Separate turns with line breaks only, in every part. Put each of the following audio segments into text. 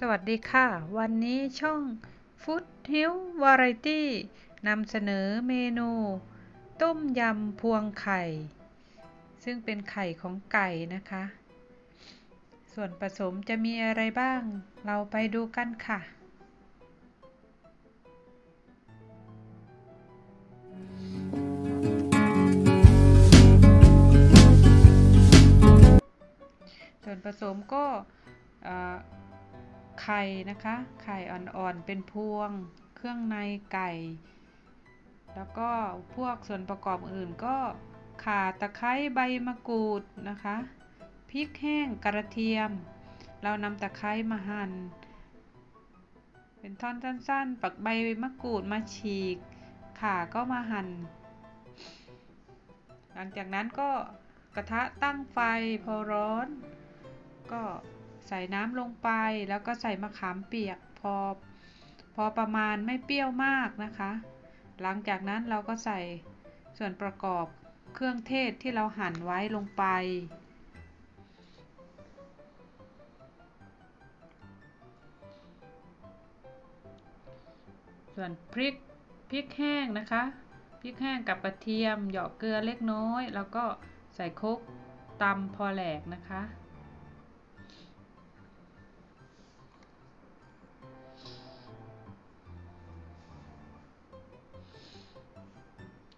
สวัสดีค่ะวันนี้ช่อง Food Hill Variety นำเสนอเมนูต้มยำพวงไข่ซึ่งเป็นไข่ของไก่นะคะส่วนผสมจะมีอะไรบ้างเราไปดูกันค่ะส่วนผสมก็ไข่นะคะไข่อ่อนๆเป็นพวงเครื่องในไก่แล้วก็พวกส่วนประกอบอื่นก็ข่าตะไคร้ใบมะกรูดนะคะพริกแห้งกระเทียมเรานำตะไคร้มาหั่นเป็นท่อนสั้นๆปักใบมะกรูดมาฉีกข่าก็มาหั่นหลังจากนั้นก็กระทะตั้งไฟพอร้อนก็ใส่น้ำลงไปแล้วก็ใส่มะขามเปียกพอประมาณไม่เปรี้ยวมากนะคะหลังจากนั้นเราก็ใส่ส่วนประกอบเครื่องเทศที่เราหั่นไว้ลงไปส่วนพริกแห้งนะคะพริกแห้งกับกระเทียมเหยาะเกลือเล็กน้อยแล้วก็ใส่ครกตำพอแหลกนะคะ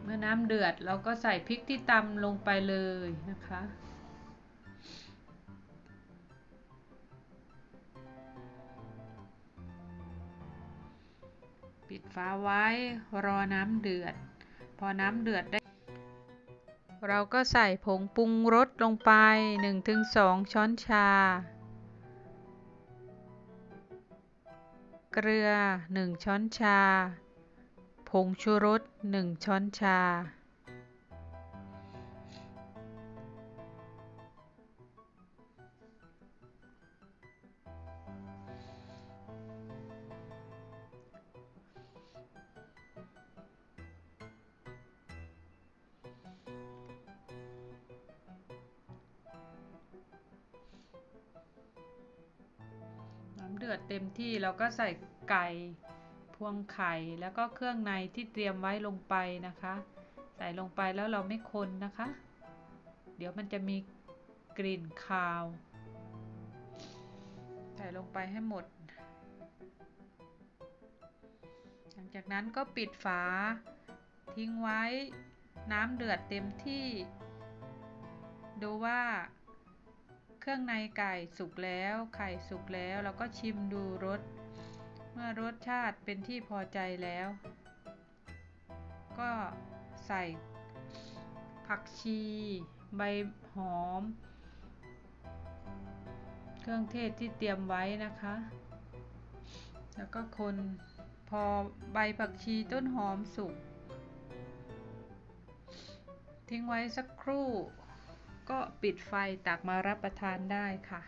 เมื่อน้ำเดือดเราก็ใส่พริกที่ตำลงไปเลยนะคะปิดฝาไว้รอน้ำเดือดพอน้ำเดือดได้เราก็ใส่ผงปรุงรสลงไป 1-2 ช้อนชาเกลือ1ช้อนชาผงชูรส1ช้อนชาน้ำเดือดเต็มที่เราก็ใส่ไก่พวงไข่แล้วก็เครื่องในที่เตรียมไว้ลงไปนะคะใส่ลงไปแล้วเราไม่คนนะคะเดี๋ยวมันจะมีกลิ่นคาวใส่ลงไปให้หมดหลังจากนั้นก็ปิดฝาทิ้งไว้น้ำเดือดเต็มที่ดูว่าเครื่องในไก่สุกแล้วไข่สุกแล้วเราก็ชิมดูรสเมื่อรสชาติเป็นที่พอใจแล้วก็ใส่ผักชีใบหอมเครื่องเทศที่เตรียมไว้นะคะแล้วก็คนพอใบผักชีต้นหอมสุกทิ้งไว้สักครู่ก็ปิดไฟตักมารับประทานได้ค่ะ